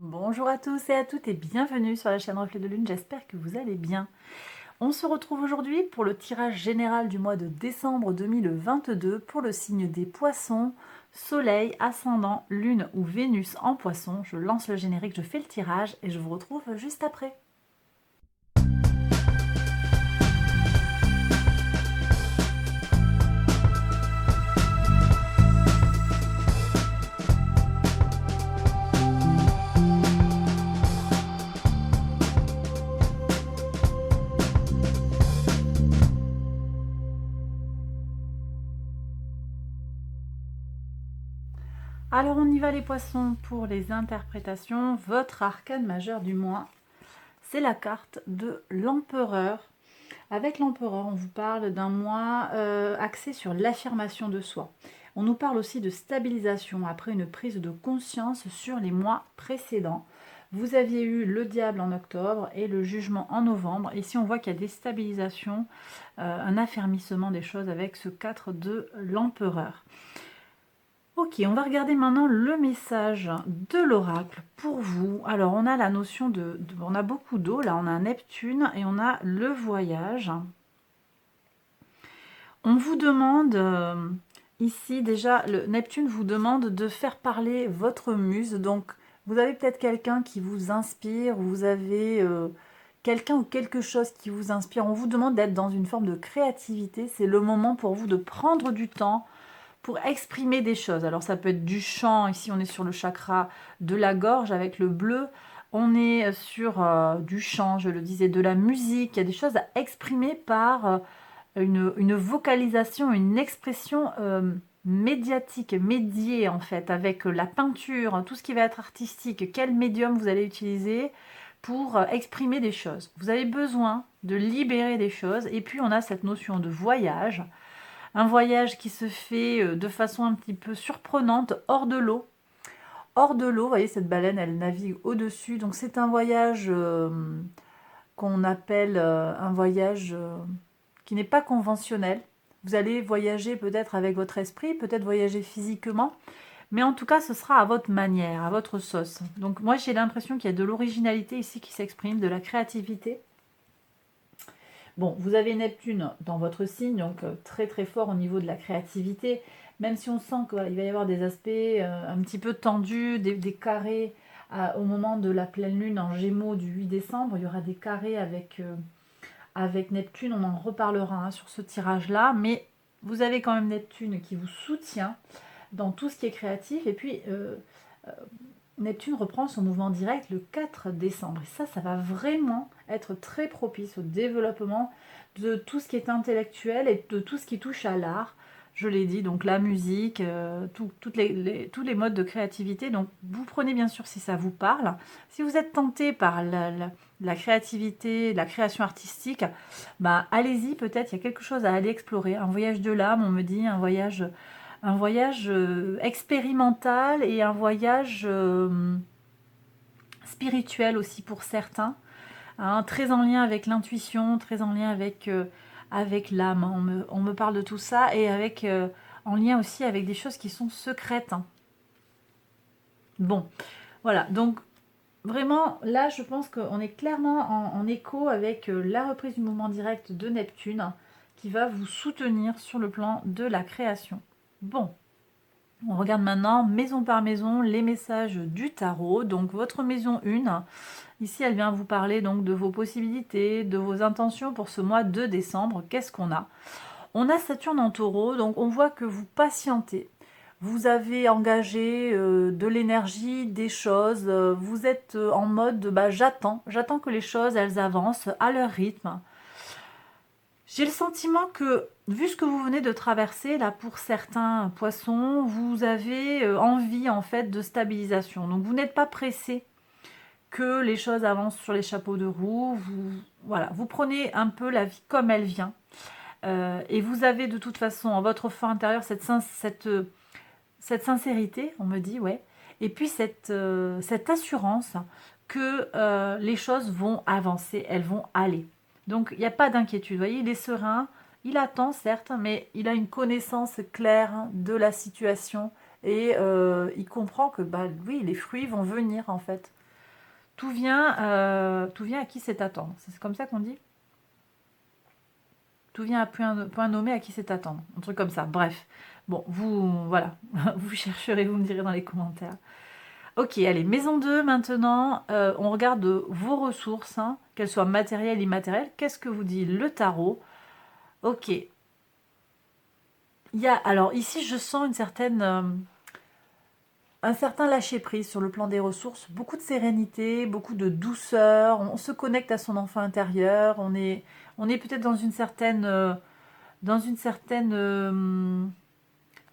Bonjour à tous et à toutes et bienvenue sur la chaîne Reflet de Lune, j'espère que vous allez bien. On se retrouve aujourd'hui pour le tirage général du mois de décembre 2022 pour le signe des poissons, soleil, ascendant, lune ou Vénus en poisson. Je lance le générique, je fais le tirage et je vous retrouve juste après. Alors on y va les poissons pour les interprétations. Votre arcane majeur du mois, c'est la carte de l'empereur. Avec l'empereur, on vous parle d'un mois axé sur l'affirmation de soi. On nous parle aussi de stabilisation après une prise de conscience sur les mois précédents. Vous aviez eu le diable en octobre et le jugement en novembre. Ici, on voit qu'il y a des stabilisations, un affermissement des choses avec ce 4 de l'empereur. Ok, on va regarder maintenant le message de l'oracle pour vous. Alors, on a la notion on a beaucoup d'eau, là, on a Neptune et on a le voyage. On vous demande, ici déjà, le Neptune vous demande de faire parler votre muse. Donc, vous avez peut-être quelqu'un qui vous inspire, ou vous avez quelqu'un ou quelque chose qui vous inspire. On vous demande d'être dans une forme de créativité. C'est le moment pour vous de prendre du temps pour exprimer des choses. Alors, ça peut être du chant. Ici, on est sur le chakra de la gorge avec le bleu. On est sur du chant, je le disais, de la musique. Il y a des choses à exprimer par une vocalisation, une expression médiatique, médiée en fait, avec la peinture, tout ce qui va être artistique, quel médium vous allez utiliser pour exprimer des choses. Vous avez besoin de libérer des choses, et puis on a cette notion de voyage, un voyage qui se fait de façon un petit peu surprenante, hors de l'eau. Hors de l'eau, vous voyez cette baleine, elle navigue au-dessus, donc c'est un voyage qu'on appelle un voyage qui n'est pas conventionnel. Vous allez voyager peut-être avec votre esprit, peut-être voyager physiquement, mais en tout cas, ce sera à votre manière, à votre sauce. Donc moi, j'ai l'impression qu'il y a de l'originalité ici qui s'exprime, de la créativité. Bon, vous avez Neptune dans votre signe, donc très très fort au niveau de la créativité, même si on sent qu'il va y avoir des aspects un petit peu tendus, des carrés au moment de la pleine lune en Gémeaux du 8 décembre, il y aura des carrés avec Neptune, on en reparlera sur ce tirage-là, mais vous avez quand même Neptune qui vous soutient dans tout ce qui est créatif, et puis Neptune reprend son mouvement direct le 4 décembre, et ça va vraiment être très propice au développement de tout ce qui est intellectuel et de tout ce qui touche à l'art, je l'ai dit, donc la musique, tous les modes de créativité. Donc vous prenez bien sûr si ça vous parle. Si vous êtes tenté par la créativité, la création artistique, bah allez-y, peut-être il y a quelque chose à aller explorer. Un voyage de l'âme, on me dit, un voyage expérimental et un voyage spirituel aussi pour certains, hein, très en lien avec l'intuition, très en lien avec l'âme. On me parle de tout ça et en lien aussi avec des choses qui sont secrètes. Bon, voilà, donc vraiment là je pense qu'on est clairement en écho avec la reprise du mouvement direct de Neptune qui va vous soutenir sur le plan de la création. Bon, on regarde maintenant maison par maison les messages du tarot. Donc votre maison 1, ici elle vient vous parler donc de vos possibilités, de vos intentions pour ce mois de décembre. Qu'est-ce qu'on a? On a Saturne en taureau, donc on voit que vous patientez. Vous avez engagé de l'énergie, des choses, vous êtes en mode bah, j'attends que les choses elles avancent à leur rythme. J'ai le sentiment que, vu ce que vous venez de traverser, là, pour certains poissons, vous avez envie, en fait, de stabilisation. Donc, vous n'êtes pas pressé que les choses avancent sur les chapeaux de roue. Voilà, vous prenez un peu la vie comme elle vient. Et vous avez, de toute façon, en votre fort intérieur, cette sincérité, on me dit, ouais. Et puis, cette assurance que les choses vont avancer, elles vont aller. Donc, il n'y a pas d'inquiétude. Vous voyez, il est serein, il attend, certes, mais il a une connaissance claire de la situation et il comprend que, bah, oui, les fruits vont venir, en fait. tout vient à qui sait attendre. C'est comme ça qu'on dit? Tout vient à point nommé à qui sait attendre. Un truc comme ça. Bref. Bon, voilà. Vous chercherez, vous me direz dans les commentaires. Ok, allez, maison 2 maintenant. On regarde vos ressources, hein, qu'elles soient matérielles, immatérielles. Qu'est-ce que vous dit le tarot? Ok. Alors ici, je sens un certain lâcher-prise sur le plan des ressources. Beaucoup de sérénité, beaucoup de douceur. On se connecte à son enfant intérieur. On est peut-être dans une certaine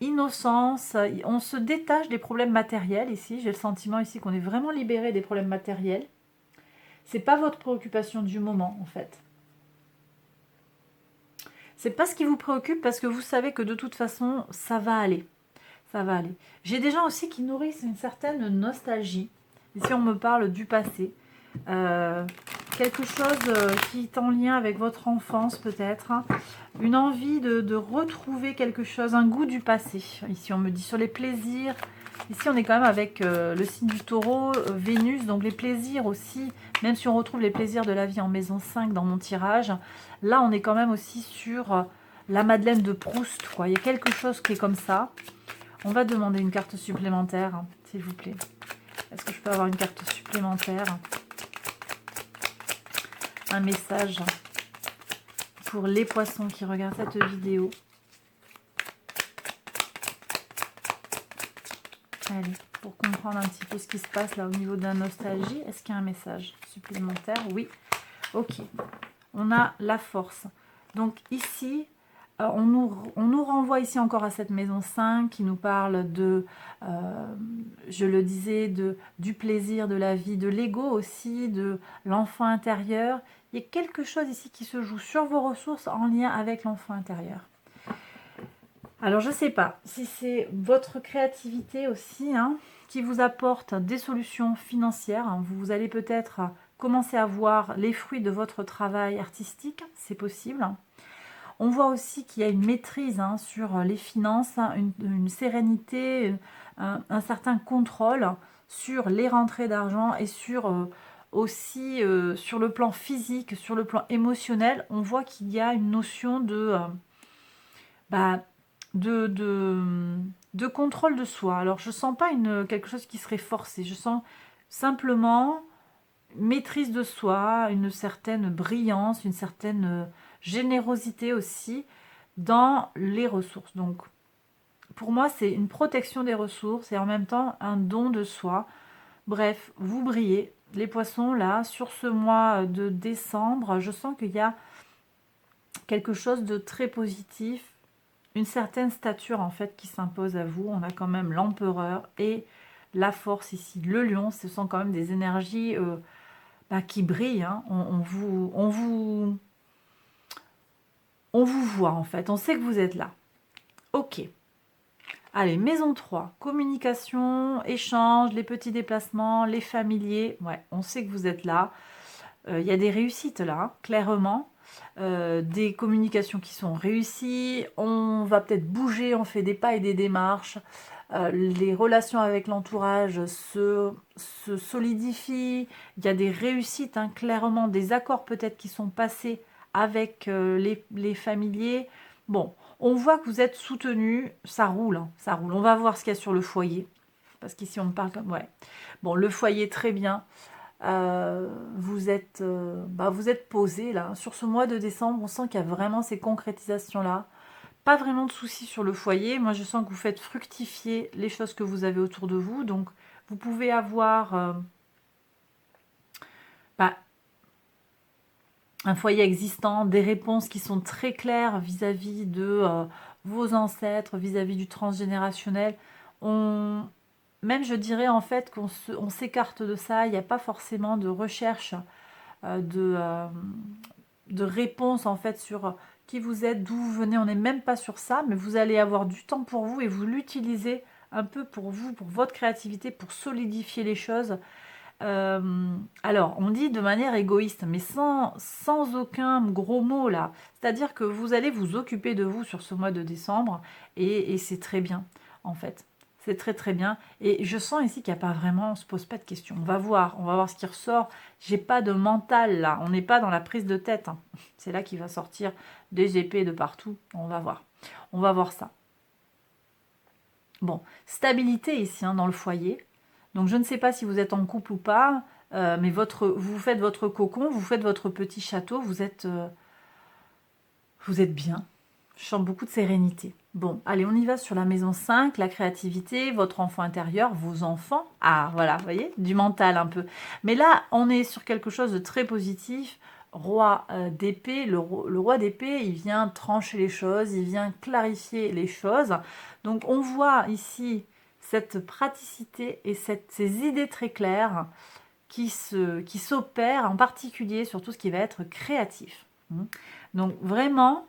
innocence. On se détache des problèmes matériels ici. J'ai le sentiment ici qu'on est vraiment libéré des problèmes matériels. C'est pas votre préoccupation du moment en fait. C'est pas ce qui vous préoccupe parce que vous savez que de toute façon ça va aller. Ça va aller. J'ai des gens aussi qui nourrissent une certaine nostalgie. Ici on me parle du passé. Quelque chose qui est en lien avec votre enfance peut-être. Une envie de retrouver quelque chose, un goût du passé. Ici on me dit sur les plaisirs. Ici on est quand même avec le signe du taureau, Vénus, donc les plaisirs aussi. Même si on retrouve les plaisirs de la vie en maison 5 dans mon tirage, là on est quand même aussi sur la Madeleine de Proust, quoi. Il y a quelque chose qui est comme ça. On va demander une carte supplémentaire, s'il vous plaît. Est-ce que je peux avoir une carte supplémentaire? Un message pour les poissons qui regardent cette vidéo. Allez, pour comprendre un petit peu ce qui se passe là au niveau de la nostalgie. Est-ce qu'il y a un message supplémentaire? Oui. Ok. On a la force. Donc ici, on nous renvoie ici encore à cette maison 5 qui nous parle de, je le disais, du plaisir de la vie, de l'ego aussi, de l'enfant intérieur. Il y a quelque chose ici qui se joue sur vos ressources en lien avec l'enfant intérieur. Alors je ne sais pas si c'est votre créativité aussi hein, qui vous apporte des solutions financières. Vous allez peut-être commencer à voir les fruits de votre travail artistique, c'est possible. On voit aussi qu'il y a une maîtrise hein, sur les finances, une sérénité, un certain contrôle sur les rentrées d'argent et sur aussi sur le plan physique, sur le plan émotionnel. On voit qu'il y a une notion de contrôle de soi. Alors je sens pas quelque chose qui serait forcé, je sens simplement maîtrise de soi, une certaine brillance, une certaine générosité aussi dans les ressources. Donc pour moi c'est une protection des ressources et en même temps un don de soi. Bref, vous brillez. Les poissons là, sur ce mois de décembre, je sens qu'il y a quelque chose de très positif, une certaine stature en fait qui s'impose à vous. On a quand même l'empereur et la force ici, le lion. Ce sont quand même des énergies qui brillent. Hein. On vous voit en fait. On sait que vous êtes là. Ok. Allez, maison 3. Communication, échange, les petits déplacements, les familiers. Ouais, on sait que vous êtes là. Il y a des réussites là, hein, clairement. Des communications qui sont réussies, on va peut-être bouger, on fait des pas et des démarches, les relations avec l'entourage se solidifient, il y a des réussites, hein, clairement, des accords peut-être qui sont passés avec les familiers. Bon, on voit que vous êtes soutenus, ça roule, hein, ça roule. On va voir ce qu'il y a sur le foyer, parce qu'ici on parle comme... Ouais. Bon, le foyer, très bien. Vous êtes posé là. Sur ce mois de décembre, on sent qu'il y a vraiment ces concrétisations-là. Pas vraiment de soucis sur le foyer. Moi, je sens que vous faites fructifier les choses que vous avez autour de vous. Donc, vous pouvez avoir un foyer existant, des réponses qui sont très claires vis-à-vis de vos ancêtres, vis-à-vis du transgénérationnel. Même je dirais en fait qu'on s'écarte de ça, il n'y a pas forcément de recherche de réponse en fait sur qui vous êtes, d'où vous venez, on n'est même pas sur ça, mais vous allez avoir du temps pour vous et vous l'utilisez un peu pour vous, pour votre créativité, pour solidifier les choses. Alors, on dit de manière égoïste, mais sans aucun gros mot là. C'est-à-dire que vous allez vous occuper de vous sur ce mois de décembre et c'est très bien en fait. C'est très très bien. Et je sens ici qu'il n'y a pas vraiment, on se pose pas de questions. On va voir ce qui ressort. J'ai pas de mental là, on n'est pas dans la prise de tête, hein. C'est là qu'il va sortir des épées de partout. On va voir. On va voir ça. Bon, stabilité ici hein, dans le foyer. Donc je ne sais pas si vous êtes en couple ou pas, mais vous faites votre cocon, vous faites votre petit château, vous êtes bien. Je sens beaucoup de sérénité. Bon, allez, on y va sur la maison 5, la créativité, votre enfant intérieur, vos enfants. Ah, voilà, vous voyez, du mental un peu. Mais là, on est sur quelque chose de très positif. Roi d'épée, le roi d'épée, il vient trancher les choses, il vient clarifier les choses. Donc, on voit ici cette praticité et ces idées très claires qui s'opèrent, en particulier sur tout ce qui va être créatif. Donc, vraiment,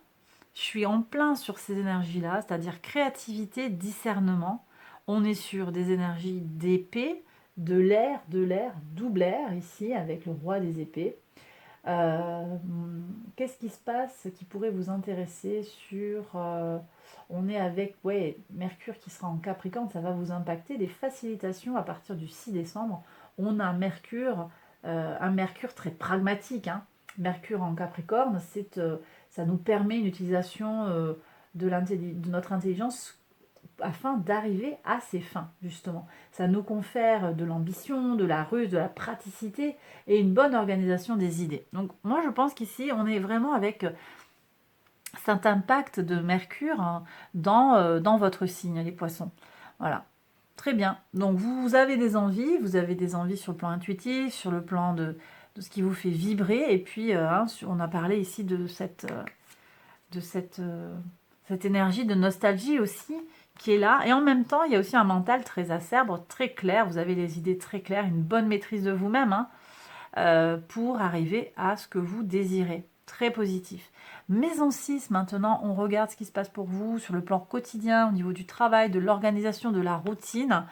je suis en plein sur ces énergies-là, c'est-à-dire créativité, discernement. On est sur des énergies d'épée, de l'air, double air ici avec le roi des épées. Qu'est-ce qui se passe qui pourrait vous intéresser sur... on est avec Mercure qui sera en Capricorne, ça va vous impacter. Des facilitations à partir du 6 décembre. On a un Mercure très pragmatique. Hein. Mercure en Capricorne, ça nous permet une utilisation de notre intelligence afin d'arriver à ses fins, justement. Ça nous confère de l'ambition, de la ruse, de la praticité et une bonne organisation des idées. Donc moi, je pense qu'ici, on est vraiment avec cet impact de Mercure hein, dans votre signe, les poissons. Voilà. Très bien. Donc vous avez des envies sur le plan intuitif, sur le plan de ce qui vous fait vibrer. Et puis, on a parlé ici de cette énergie de nostalgie aussi qui est là. Et en même temps, il y a aussi un mental très acerbe, très clair. Vous avez les idées très claires, une bonne maîtrise de vous-même hein, pour arriver à ce que vous désirez. Très positif. Maison 6, maintenant, on regarde ce qui se passe pour vous sur le plan quotidien, au niveau du travail, de l'organisation, de la routine.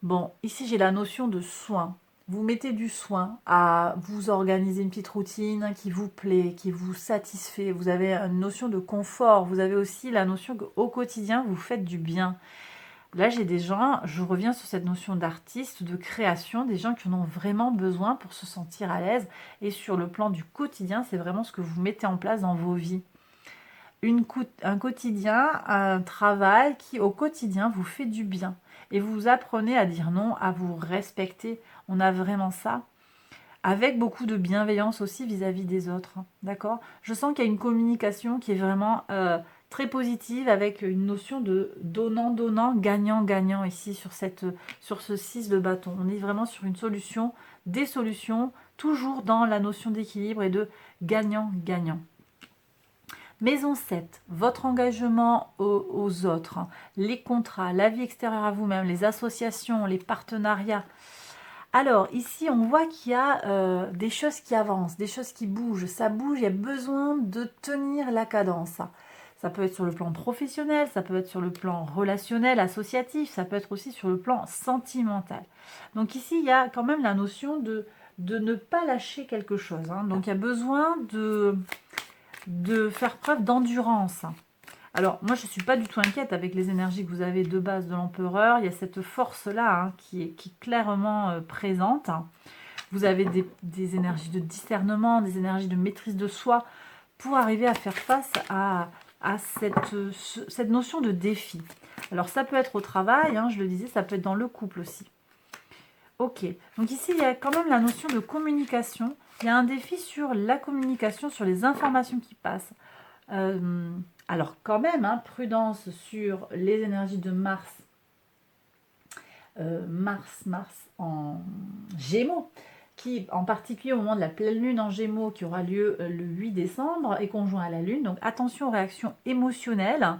Bon, ici, j'ai la notion de soin. Vous mettez du soin à vous organiser une petite routine qui vous plaît, qui vous satisfait. Vous avez une notion de confort. Vous avez aussi la notion qu'au quotidien, vous faites du bien. Là, j'ai des gens, je reviens sur cette notion d'artiste, de création, des gens qui en ont vraiment besoin pour se sentir à l'aise. Et sur le plan du quotidien, c'est vraiment ce que vous mettez en place dans vos vies. Un quotidien, un travail qui, au quotidien, vous fait du bien. Et vous apprenez à dire non, à vous respecter. On a vraiment ça. Avec beaucoup de bienveillance aussi vis-à-vis des autres. Hein, d'accord ? Je sens qu'il y a une communication qui est vraiment très positive avec une notion de donnant-donnant, gagnant-gagnant ici sur ce 6 de bâton. On est vraiment sur une solution, des solutions, toujours dans la notion d'équilibre et de gagnant-gagnant. Maison 7, votre engagement aux autres, hein, les contrats, la vie extérieure à vous-même, les associations, les partenariats. Alors, ici, on voit qu'il y a des choses qui avancent, des choses qui bougent. Ça bouge, il y a besoin de tenir la cadence. Ça peut être sur le plan professionnel, ça peut être sur le plan relationnel, associatif, ça peut être aussi sur le plan sentimental. Donc ici, il y a quand même la notion de ne pas lâcher quelque chose. Hein. Donc, il y a besoin de faire preuve d'endurance. Alors, moi, je ne suis pas du tout inquiète avec les énergies que vous avez de base de l'empereur. Il y a cette force-là hein, qui est clairement présente. Vous avez des énergies de discernement, des énergies de maîtrise de soi pour arriver à faire face à cette notion de défi. Alors, ça peut être au travail, hein, je le disais, ça peut être dans le couple aussi. Ok, donc ici, il y a quand même la notion de communication. Il y a un défi sur la communication, sur les informations qui passent. Alors quand même, hein, prudence sur les énergies de Mars. Mars en Gémeaux, qui en particulier au moment de la pleine lune en Gémeaux qui aura lieu le 8 décembre est conjoint à la lune. Donc attention aux réactions émotionnelles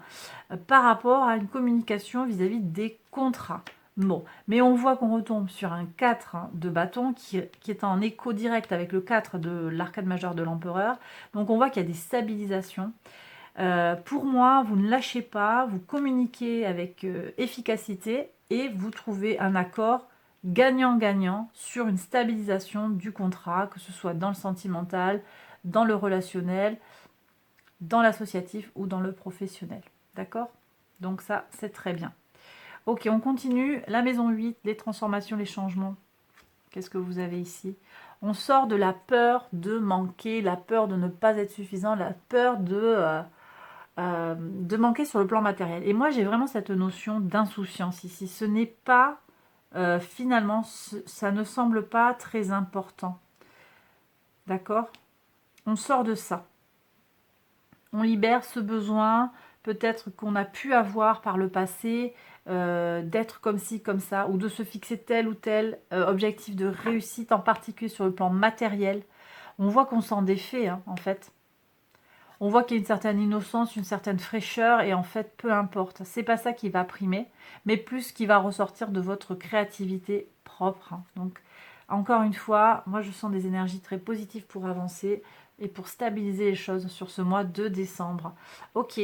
par rapport à une communication vis-à-vis des contrats. Bon, mais on voit qu'on retombe sur un 4 de bâton qui est en écho direct avec le 4 de l'arcade majeur de l'empereur. Donc on voit qu'il y a des stabilisations. Pour moi, vous ne lâchez pas, vous communiquez avec efficacité et vous trouvez un accord gagnant-gagnant sur une stabilisation du contrat, que ce soit dans le sentimental, dans le relationnel, dans l'associatif ou dans le professionnel. D'accord ? Donc ça, c'est très bien. Ok, on continue. La maison 8, les transformations, les changements. Qu'est-ce que vous avez ici? On sort de la peur de manquer, la peur de ne pas être suffisant, la peur de manquer sur le plan matériel. Et moi, j'ai vraiment cette notion d'insouciance ici. Ce n'est pas, finalement, ça ne semble pas très important. D'accord? On sort de ça. On libère ce besoin, peut-être qu'on a pu avoir par le passé, d'être comme ci, comme ça, ou de se fixer tel ou tel objectif de réussite, en particulier sur le plan matériel. On voit qu'on s'en défait, hein, en fait. On voit qu'il y a une certaine innocence, une certaine fraîcheur, et en fait, peu importe. C'est pas ça qui va primer, mais plus ce qui va ressortir de votre créativité propre, hein. Donc, encore une fois, moi je sens des énergies très positives pour avancer et pour stabiliser les choses sur ce mois de décembre. Ok,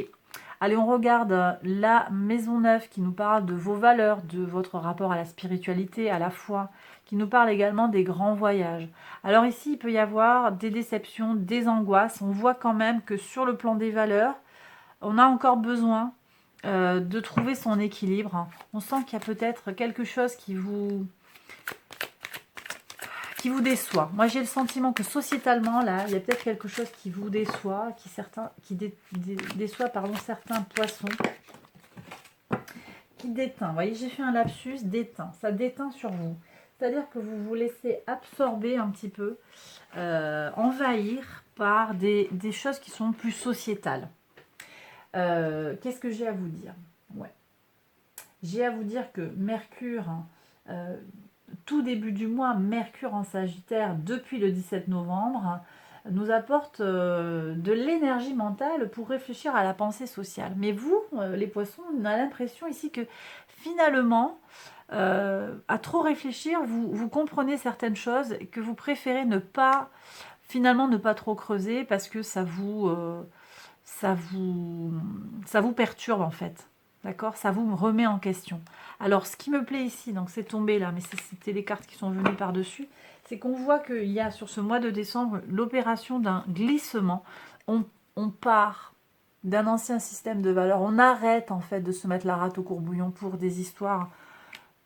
allez, on regarde la maison neuve qui nous parle de vos valeurs, de votre rapport à la spiritualité, à la foi, qui nous parle également des grands voyages. Alors ici, il peut y avoir des déceptions, des angoisses. On voit quand même que sur le plan des valeurs, on a encore besoin de trouver son équilibre. On sent qu'il y a peut-être quelque chose qui vous déçoit. Moi, j'ai le sentiment que sociétalement, là, il y a peut-être quelque chose qui vous déçoit, déçoit certains poissons, qui déteint. Vous voyez, j'ai fait un lapsus, déteint. Ça déteint sur vous. C'est-à-dire que vous vous laissez absorber un petit peu, envahir par des choses qui sont plus sociétales. Qu'est-ce que j'ai à vous dire? Ouais. J'ai à vous dire que Mercure, tout début du mois, Mercure en Sagittaire, depuis le 17 novembre, nous apporte de l'énergie mentale pour réfléchir à la pensée sociale. Mais vous, les poissons, on a l'impression ici que finalement, à trop réfléchir, vous comprenez certaines choses et que vous préférez finalement ne pas trop creuser parce que ça vous perturbe en fait. D'accord? Ça vous remet en question. Alors, ce qui me plaît ici, donc c'est tombé là, mais c'était les cartes qui sont venues par-dessus, c'est qu'on voit qu'il y a sur ce mois de décembre l'opération d'un glissement. On part d'un ancien système de valeurs. On arrête en fait de se mettre la rate au courbouillon pour des histoires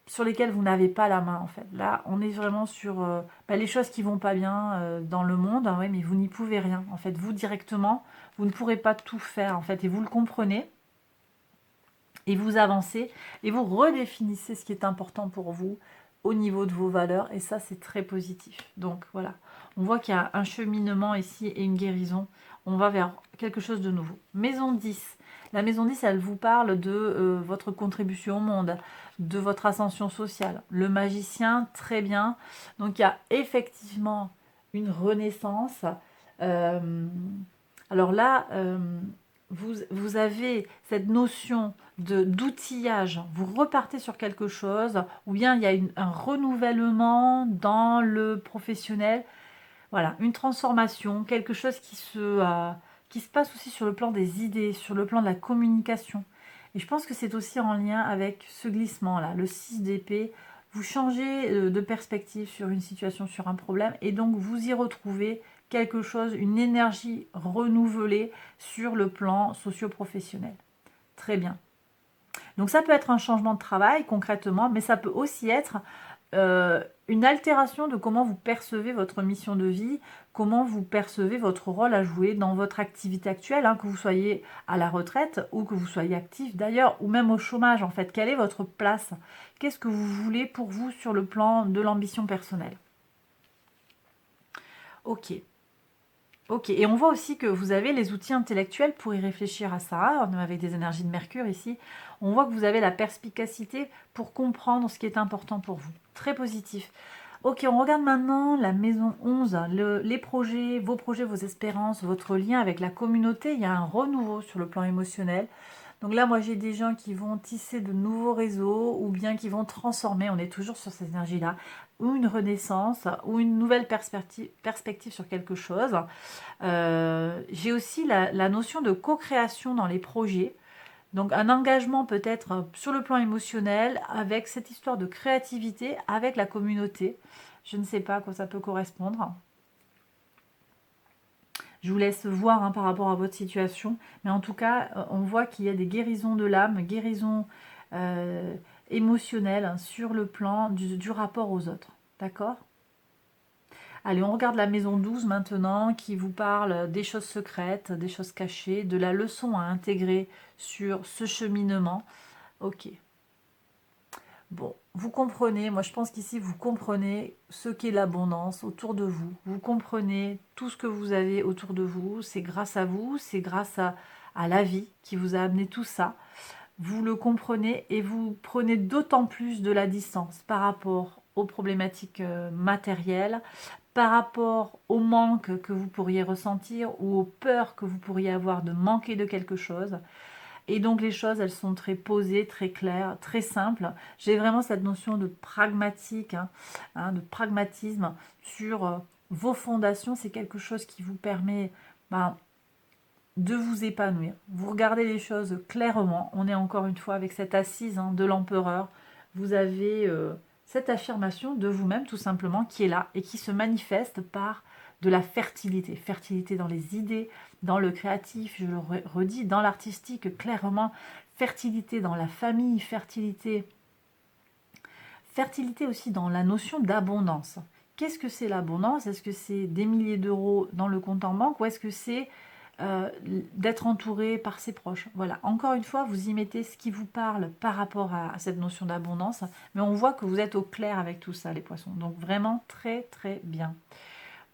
sur lesquelles vous n'avez pas la main en fait. Là, on est vraiment sur les choses qui vont pas bien dans le monde, hein, ouais, mais vous n'y pouvez rien. En fait, vous directement, vous ne pourrez pas tout faire en fait, et vous le comprenez. Et vous avancez et vous redéfinissez ce qui est important pour vous au niveau de vos valeurs. Et ça, c'est très positif. Donc voilà, on voit qu'il y a un cheminement ici et une guérison. On va vers quelque chose de nouveau. Maison 10. La maison 10, elle vous parle de votre contribution au monde, de votre ascension sociale. Le magicien, très bien. Donc il y a effectivement une renaissance. Alors là, vous avez cette notion d'outillage, vous repartez sur quelque chose, ou bien il y a un renouvellement dans le professionnel, voilà, une transformation, quelque chose qui se passe aussi sur le plan des idées, sur le plan de la communication. Et je pense que c'est aussi en lien avec ce glissement-là, le 6 d'épée. Vous changez de perspective sur une situation, sur un problème, et donc vous y retrouvez quelque chose, une énergie renouvelée sur le plan socio-professionnel. Très bien. Donc ça peut être un changement de travail concrètement, mais ça peut aussi être une altération de comment vous percevez votre mission de vie, comment vous percevez votre rôle à jouer dans votre activité actuelle, hein, que vous soyez à la retraite ou que vous soyez actif d'ailleurs, ou même au chômage en fait. Quelle est votre place? Qu'est-ce que vous voulez pour vous sur le plan de l'ambition personnelle? Ok. Ok, et on voit aussi que vous avez les outils intellectuels pour y réfléchir à ça, avec des énergies de Mercure ici. On voit que vous avez la perspicacité pour comprendre ce qui est important pour vous. Très positif. Ok, on regarde maintenant la maison 11, les projets, vos espérances, votre lien avec la communauté. Il y a un renouveau sur le plan émotionnel. Donc là, moi, j'ai des gens qui vont tisser de nouveaux réseaux ou bien qui vont transformer, on est toujours sur cette énergie-là, ou une renaissance, ou une nouvelle perspective sur quelque chose. J'ai aussi la notion de co-création dans les projets. Donc un engagement peut-être sur le plan émotionnel avec cette histoire de créativité avec la communauté. Je ne sais pas à quoi ça peut correspondre. Je vous laisse voir hein, par rapport à votre situation. Mais en tout cas, on voit qu'il y a des guérisons de l'âme, guérisons émotionnel sur le plan du rapport aux autres. D'accord? Allez, on regarde la maison 12 maintenant, qui vous parle des choses secrètes, des choses cachées, de la leçon à intégrer sur ce cheminement. Ok. Bon, vous comprenez, moi je pense qu'ici vous comprenez ce qu'est l'abondance autour de vous. Vous comprenez tout ce que vous avez autour de vous. C'est grâce à vous, c'est grâce à la vie qui vous a amené tout ça. Vous le comprenez et vous prenez d'autant plus de la distance par rapport aux problématiques matérielles, par rapport au manque que vous pourriez ressentir ou aux peurs que vous pourriez avoir de manquer de quelque chose. Et donc les choses, elles sont très posées, très claires, très simples. J'ai vraiment cette notion de pragmatique, de pragmatisme sur vos fondations. C'est quelque chose qui vous permet de vous épanouir. Vous regardez les choses clairement. On est encore une fois avec cette assise de l'empereur. Vous avez cette affirmation de vous-même tout simplement qui est là et qui se manifeste par de la fertilité. Fertilité dans les idées, dans le créatif, je le redis, dans l'artistique, clairement. Fertilité dans la famille, fertilité aussi dans la notion d'abondance. Qu'est-ce que c'est l'abondance? Est-ce que c'est des milliers d'euros dans le compte en banque ou est-ce que c'est d'être entouré par ses proches? Voilà, encore une fois, vous y mettez ce qui vous parle par rapport à cette notion d'abondance, mais on voit que vous êtes au clair avec tout ça, les poissons. Donc vraiment très très bien.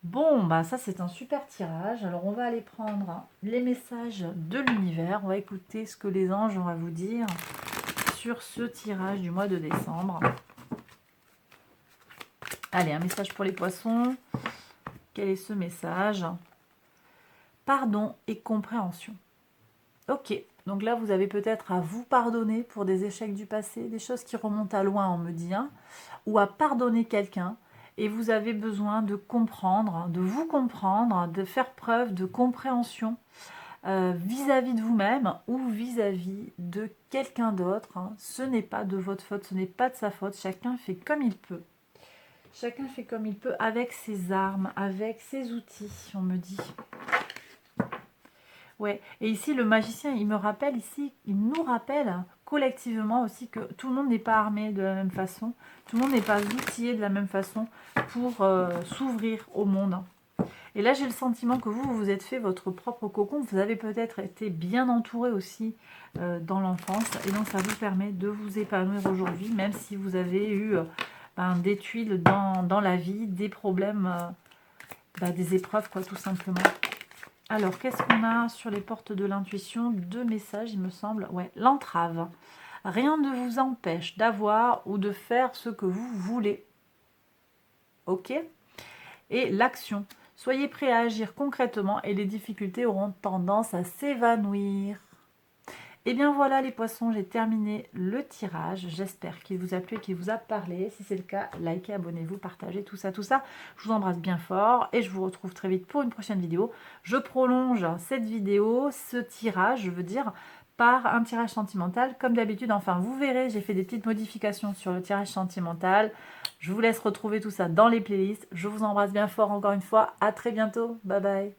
Bon, bah ça c'est un super tirage. Alors on va aller prendre les messages de l'univers. On va écouter ce que les anges vont vous dire sur ce tirage du mois de décembre. Allez, un message pour les poissons. Quel est ce message? Pardon et compréhension. Ok, donc là vous avez peut-être à vous pardonner pour des échecs du passé, des choses qui remontent à loin, on me dit, ou à pardonner quelqu'un. Et vous avez besoin de comprendre, de vous comprendre, de faire preuve de compréhension vis-à-vis de vous-même ou vis-à-vis de quelqu'un d'autre. Ce n'est pas de votre faute, ce n'est pas de sa faute. Chacun fait comme il peut. Chacun fait comme il peut avec ses armes, avec ses outils, on me dit. Ouais, et ici le magicien, il me rappelle ici, il nous rappelle collectivement aussi que tout le monde n'est pas armé de la même façon, tout le monde n'est pas outillé de la même façon pour s'ouvrir au monde. Et là, j'ai le sentiment que vous vous êtes fait votre propre cocon, vous avez peut-être été bien entouré aussi dans l'enfance, et donc ça vous permet de vous épanouir aujourd'hui, même si vous avez eu des tuiles dans la vie, des problèmes, des épreuves, quoi, tout simplement. Alors, qu'est-ce qu'on a sur les portes de l'intuition? 2 messages, il me semble. Ouais, l'entrave. Rien ne vous empêche d'avoir ou de faire ce que vous voulez. Ok? Et l'action. Soyez prêts à agir concrètement et les difficultés auront tendance à s'évanouir. Et bien voilà les poissons, j'ai terminé le tirage. J'espère qu'il vous a plu et qu'il vous a parlé. Si c'est le cas, likez, abonnez-vous, partagez, tout ça, tout ça. Je vous embrasse bien fort et je vous retrouve très vite pour une prochaine vidéo. Je prolonge cette vidéo, ce tirage, je veux dire, par un tirage sentimental. Comme d'habitude, enfin vous verrez, j'ai fait des petites modifications sur le tirage sentimental. Je vous laisse retrouver tout ça dans les playlists. Je vous embrasse bien fort encore une fois. À très bientôt. Bye bye.